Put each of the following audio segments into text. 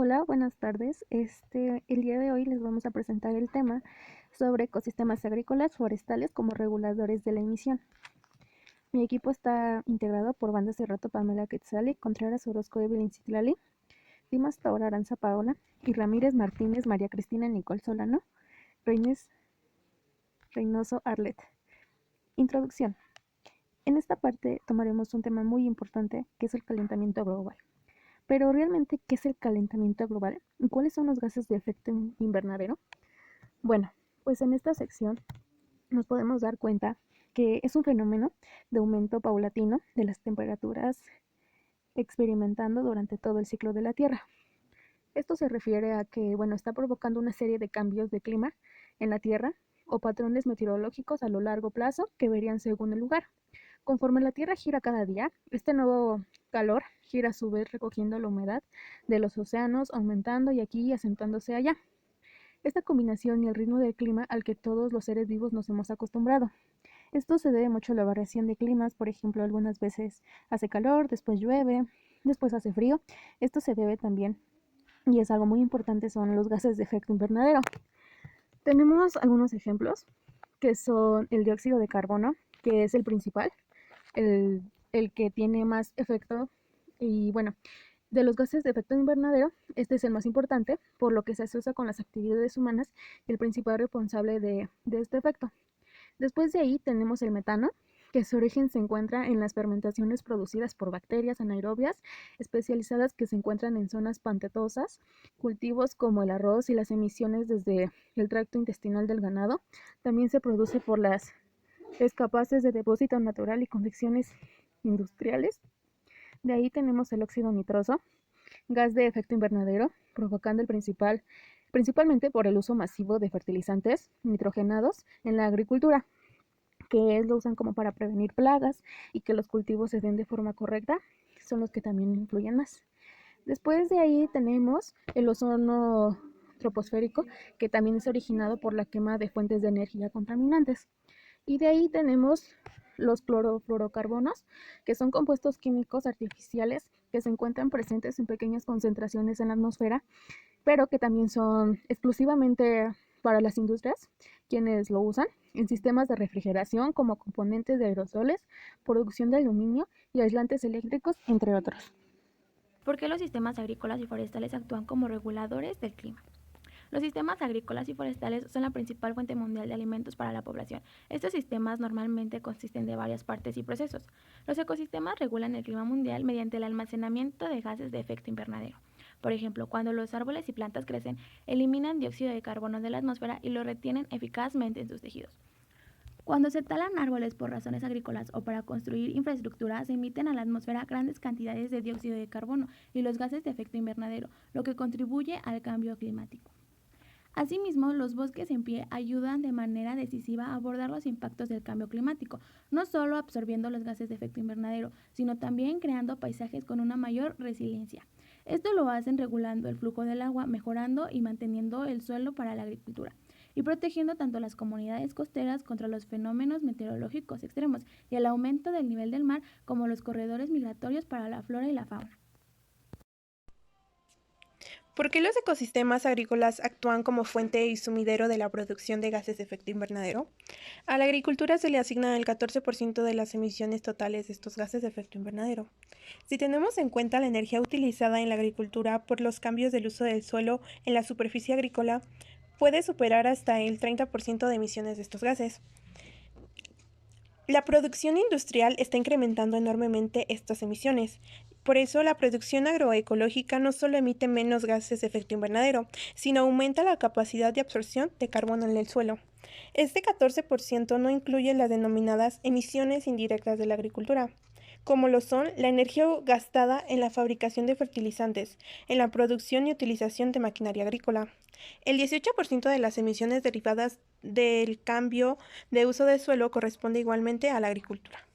Hola, buenas tardes. El día de hoy les vamos a presentar el tema sobre ecosistemas agrícolas forestales como reguladores de la emisión. Mi equipo está integrado por Banda Cerrato Pamela Quetzali, Contreras Orozco Evelyn Citlali, Dimas Taora Aranza Paola y Ramírez Martínez María Cristina Nicole Solano, Reines Reynoso Arlet. Introducción. En esta parte tomaremos un tema muy importante que es el calentamiento global. Pero realmente, ¿qué es el calentamiento global? ¿Y cuáles son los gases de efecto invernadero? Bueno, pues en esta sección nos podemos dar cuenta que es un fenómeno de aumento paulatino de las temperaturas experimentando durante todo el ciclo de la Tierra. Esto se refiere a que, está provocando una serie de cambios de clima en la Tierra o patrones meteorológicos a lo largo plazo que varían según el lugar. Conforme la Tierra gira cada día, este nuevo calor gira a su vez recogiendo la humedad de los océanos, aumentando y aquí acentuándose allá. Esta combinación y el ritmo del clima al que todos los seres vivos nos hemos acostumbrado. Esto se debe mucho a la variación de climas, por ejemplo, algunas veces hace calor, después llueve, después hace frío. Esto se debe también, y es algo muy importante, son los gases de efecto invernadero. Tenemos algunos ejemplos, que son el dióxido de carbono, que es el principal, el que tiene más efecto. Y bueno, de los gases de efecto invernadero, este es el más importante, por lo que se asocia con las actividades humanas y el principal responsable de este efecto. Después de ahí tenemos el metano, que su origen se encuentra en las fermentaciones producidas por bacterias anaerobias especializadas que se encuentran en zonas pantetosas, cultivos como el arroz y las emisiones desde el tracto intestinal del ganado. También se produce por las escapaces de depósito natural y condiciones industriales. De ahí tenemos el óxido nitroso, gas de efecto invernadero, provocando principalmente por el uso masivo de fertilizantes nitrogenados en la agricultura, que lo usan como para prevenir plagas y que los cultivos se den de forma correcta, son los que también influyen más. Después de ahí tenemos el ozono troposférico, que también es originado por la quema de fuentes de energía contaminantes. Y de ahí tenemos los clorofluorocarbonos, que son compuestos químicos artificiales que se encuentran presentes en pequeñas concentraciones en la atmósfera, pero que también son exclusivamente para las industrias quienes lo usan en sistemas de refrigeración como componentes de aerosoles, producción de aluminio y aislantes eléctricos, entre otros. ¿Por qué los sistemas agrícolas y forestales actúan como reguladores del clima? Los sistemas agrícolas y forestales son la principal fuente mundial de alimentos para la población. Estos sistemas normalmente consisten de varias partes y procesos. Los ecosistemas regulan el clima mundial mediante el almacenamiento de gases de efecto invernadero. Por ejemplo, cuando los árboles y plantas crecen, eliminan dióxido de carbono de la atmósfera y lo retienen eficazmente en sus tejidos. Cuando se talan árboles por razones agrícolas o para construir infraestructura, se emiten a la atmósfera grandes cantidades de dióxido de carbono y los gases de efecto invernadero, lo que contribuye al cambio climático. Asimismo, los bosques en pie ayudan de manera decisiva a abordar los impactos del cambio climático, no solo absorbiendo los gases de efecto invernadero, sino también creando paisajes con una mayor resiliencia. Esto lo hacen regulando el flujo del agua, mejorando y manteniendo el suelo para la agricultura, y protegiendo tanto las comunidades costeras contra los fenómenos meteorológicos extremos y el aumento del nivel del mar, como los corredores migratorios para la flora y la fauna. ¿Por qué los ecosistemas agrícolas actúan como fuente y sumidero de la producción de gases de efecto invernadero? A la agricultura se le asigna el 14% de las emisiones totales de estos gases de efecto invernadero. Si tenemos en cuenta la energía utilizada en la agricultura por los cambios del uso del suelo en la superficie agrícola, puede superar hasta el 30% de emisiones de estos gases. La producción industrial está incrementando enormemente estas emisiones. Por eso, la producción agroecológica no solo emite menos gases de efecto invernadero, sino aumenta la capacidad de absorción de carbono en el suelo. Este 14% no incluye las denominadas emisiones indirectas de la agricultura, como lo son la energía gastada en la fabricación de fertilizantes, en la producción y utilización de maquinaria agrícola. El 18% de las emisiones derivadas del cambio de uso del suelo corresponde igualmente a la agricultura.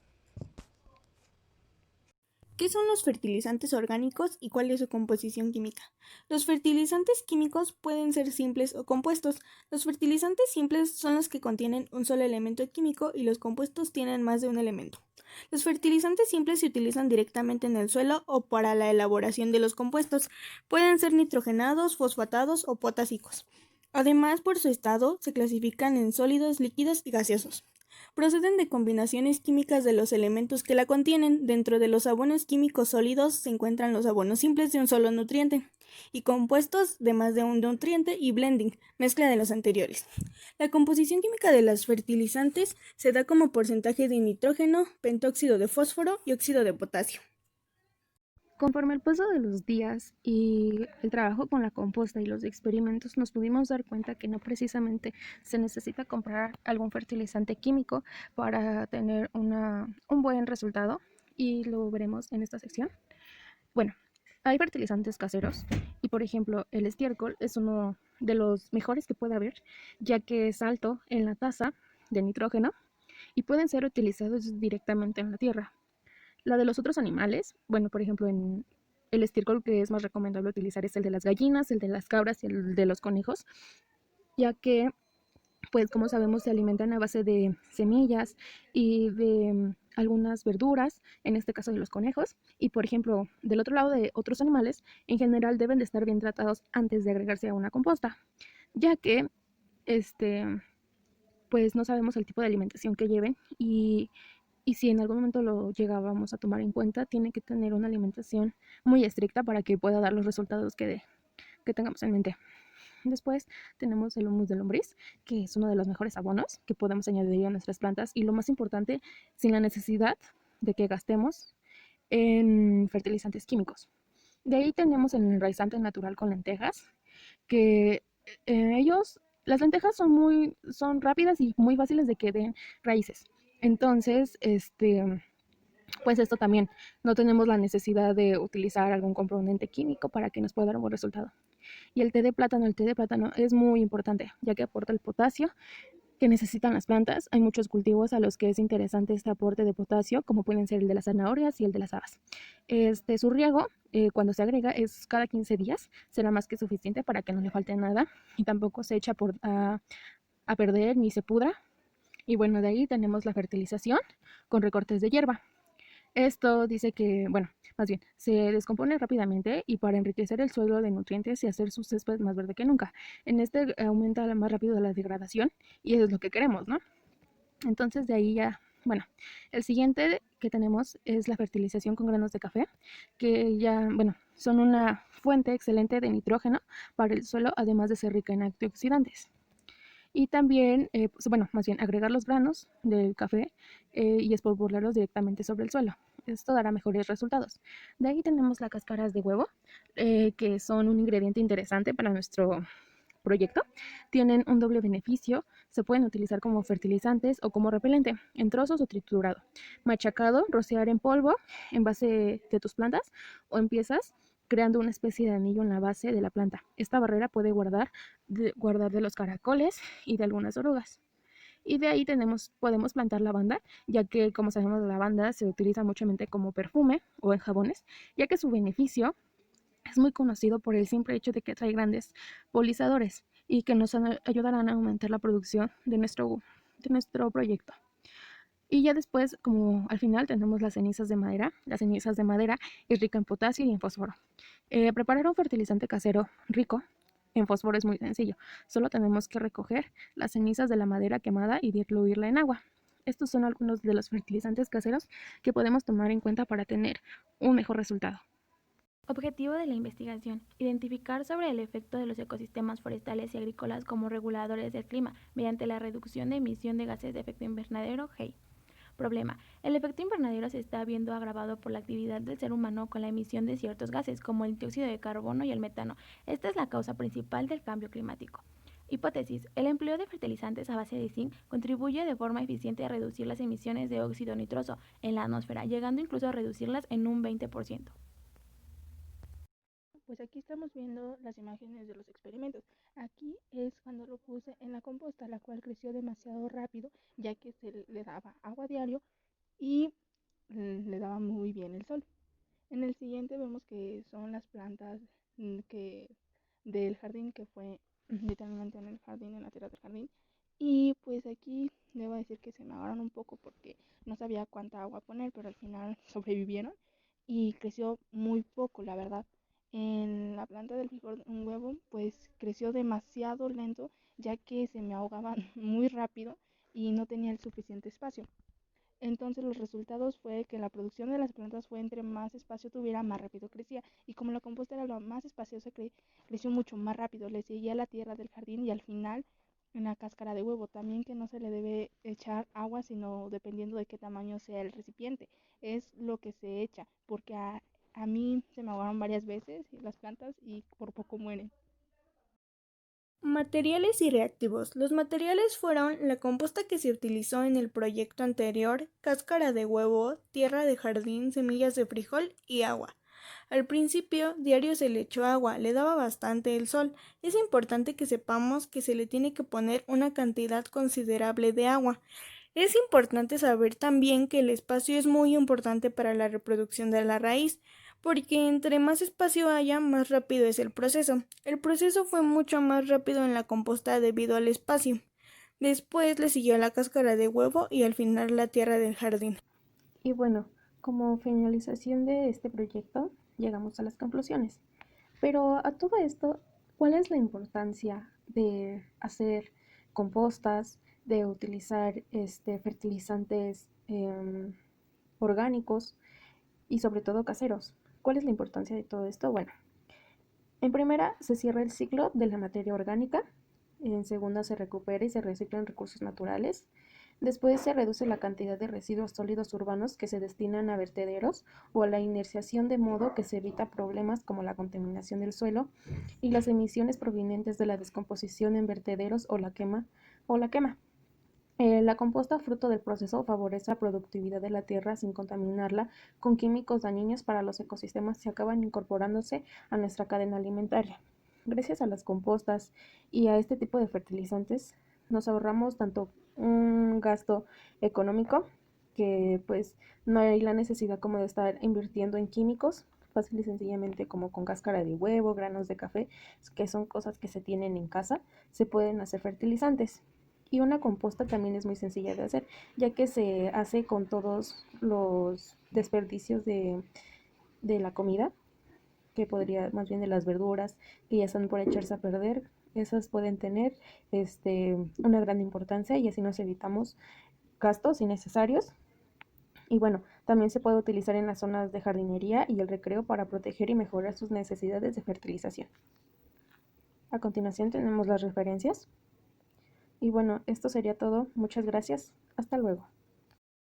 ¿Qué son los fertilizantes orgánicos y cuál es su composición química? Los fertilizantes químicos pueden ser simples o compuestos. Los fertilizantes simples son los que contienen un solo elemento químico y los compuestos tienen más de un elemento. Los fertilizantes simples se utilizan directamente en el suelo o para la elaboración de los compuestos. Pueden ser nitrogenados, fosfatados o potásicos. Además, por su estado, se clasifican en sólidos, líquidos y gaseosos. Proceden de combinaciones químicas de los elementos que la contienen. Dentro de los abonos químicos sólidos se encuentran los abonos simples de un solo nutriente y compuestos de más de un nutriente y blending, mezcla de los anteriores. La composición química de los fertilizantes se da como porcentaje de nitrógeno, pentóxido de fósforo y óxido de potasio. Conforme el paso de los días y el trabajo con la composta y los experimentos, nos pudimos dar cuenta que no precisamente se necesita comprar algún fertilizante químico para tener un buen resultado, y lo veremos en esta sección. Bueno, hay fertilizantes caseros y, por ejemplo, el estiércol es uno de los mejores que puede haber, ya que es alto en la tasa de nitrógeno y pueden ser utilizados directamente en la tierra. La de los otros animales, bueno, por ejemplo, en el estiércol que es más recomendable utilizar es el de las gallinas, el de las cabras y el de los conejos, ya que, pues como sabemos, se alimentan a base de semillas y de algunas verduras, en este caso de los conejos. Y, por ejemplo, del otro lado, de otros animales, en general deben de estar bien tratados antes de agregarse a una composta, ya que, pues no sabemos el tipo de alimentación que lleven, y si en algún momento lo llegábamos a tomar en cuenta, tiene que tener una alimentación muy estricta para que pueda dar los resultados que tengamos en mente. Después tenemos el humus de lombriz, que es uno de los mejores abonos que podemos añadir a nuestras plantas, y lo más importante, sin la necesidad de que gastemos en fertilizantes químicos. De ahí tenemos el enraizante natural con lentejas, que las lentejas son rápidas y muy fáciles de que den raíces. Entonces, pues esto también, no tenemos la necesidad de utilizar algún componente químico para que nos pueda dar un buen resultado. Y el té de plátano es muy importante, ya que aporta el potasio que necesitan las plantas. Hay muchos cultivos a los que es interesante este aporte de potasio, como pueden ser el de las zanahorias y el de las habas. Su riego, cuando se agrega, es cada 15 días, será más que suficiente para que no le falte nada y tampoco se echa a perder ni se pudra. Y bueno, de ahí tenemos la fertilización con recortes de hierba. Esto dice que, bueno, más bien, se descompone rápidamente y para enriquecer el suelo de nutrientes y hacer su césped más verde que nunca. En aumenta más rápido la degradación y eso es lo que queremos, ¿no? Entonces de ahí ya, bueno, el siguiente que tenemos es la fertilización con granos de café, que ya, bueno, son una fuente excelente de nitrógeno para el suelo, además de ser rica en antioxidantes. Y también, pues, bueno, más bien agregar los granos del café y espolvorearlos directamente sobre el suelo. Esto dará mejores resultados. De ahí tenemos las cáscaras de huevo, que son un ingrediente interesante para nuestro proyecto. Tienen un doble beneficio: se pueden utilizar como fertilizantes o como repelente, en trozos o triturado, machacado, rociar en polvo en base de tus plantas o en piezas, creando una especie de anillo en la base de la planta. Esta barrera puede guardar de los caracoles y de algunas orugas. Y de ahí podemos plantar lavanda, ya que, como sabemos, la lavanda se utiliza muchamente como perfume o en jabones, ya que su beneficio es muy conocido por el simple hecho de que trae grandes polinizadores y que nos ayudarán a aumentar la producción de nuestro proyecto. Y ya después, como al final, tenemos las cenizas de madera. Las cenizas de madera es rica en potasio y en fósforo. Preparar un fertilizante casero rico en fósforo es muy sencillo. Solo tenemos que recoger las cenizas de la madera quemada y diluirla en agua. Estos son algunos de los fertilizantes caseros que podemos tomar en cuenta para tener un mejor resultado. Objetivo de la investigación: identificar sobre el efecto de los ecosistemas forestales y agrícolas como reguladores del clima mediante la reducción de emisión de gases de efecto invernadero (GEI). Problema: el efecto invernadero se está viendo agravado por la actividad del ser humano con la emisión de ciertos gases como el dióxido de carbono y el metano. Esta es la causa principal del cambio climático. Hipótesis: el empleo de fertilizantes a base de zinc contribuye de forma eficiente a reducir las emisiones de óxido nitroso en la atmósfera, llegando incluso a reducirlas en un 20%. Pues aquí estamos viendo las imágenes de los experimentos. Aquí es cuando lo puse en la composta, la cual creció demasiado rápido, ya que se le daba agua diario y le daba muy bien el sol. En el siguiente vemos que son las plantas que del jardín, que fue literalmente en el jardín, en la tierra del jardín. Y pues aquí debo decir que se me ahogaron un poco porque no sabía cuánta agua poner, pero al final sobrevivieron y creció muy poco, la verdad. En la planta del frijol, un huevo, pues creció demasiado lento, ya que se me ahogaban muy rápido y no tenía el suficiente espacio. Entonces los resultados fue que la producción de las plantas fue entre más espacio tuviera, más rápido crecía. Y como la composta era lo más espaciosa, creció mucho más rápido. Le seguía la tierra del jardín y al final en la cáscara de huevo. También que no se le debe echar agua, sino dependiendo de qué tamaño sea el recipiente. Es lo que se echa, porque a mí se me ahogaron varias veces las plantas y por poco mueren. Materiales y reactivos. Los materiales fueron la composta que se utilizó en el proyecto anterior, cáscara de huevo, tierra de jardín, semillas de frijol y agua. Al principio, diario se le echó agua, le daba bastante el sol. Es importante que sepamos que se le tiene que poner una cantidad considerable de agua. Es importante saber también que el espacio es muy importante para la reproducción de la raíz, porque entre más espacio haya, más rápido es el proceso. El proceso fue mucho más rápido en la composta debido al espacio. Después le siguió la cáscara de huevo y al final la tierra del jardín. Y bueno, como finalización de este proyecto, llegamos a las conclusiones. Pero a todo esto, ¿cuál es la importancia de hacer compostas, de utilizar fertilizantes orgánicos y sobre todo caseros? ¿Cuál es la importancia de todo esto? Bueno, en primera se cierra el ciclo de la materia orgánica, en segunda se recupera y se reciclan recursos naturales, después se reduce la cantidad de residuos sólidos urbanos que se destinan a vertederos o a la inerciación de modo que se evita problemas como la contaminación del suelo y las emisiones provenientes de la descomposición en vertederos o la quema. La composta, fruto del proceso, favorece la productividad de la tierra sin contaminarla con químicos dañinos para los ecosistemas que acaban incorporándose a nuestra cadena alimentaria. Gracias a las compostas y a este tipo de fertilizantes, nos ahorramos tanto un gasto económico, que pues no hay la necesidad como de estar invirtiendo en químicos, fácil y sencillamente como con cáscara de huevo, granos de café, que son cosas que se tienen en casa, se pueden hacer fertilizantes. Y una composta también es muy sencilla de hacer, ya que se hace con todos los desperdicios de la comida, que podría, más bien de las verduras que ya están por echarse a perder. Esas pueden tener una gran importancia y así nos evitamos gastos innecesarios. Y bueno, también se puede utilizar en las zonas de jardinería y el recreo para proteger y mejorar sus necesidades de fertilización. A continuación tenemos las referencias. Y bueno, esto sería todo. Muchas gracias. Hasta luego.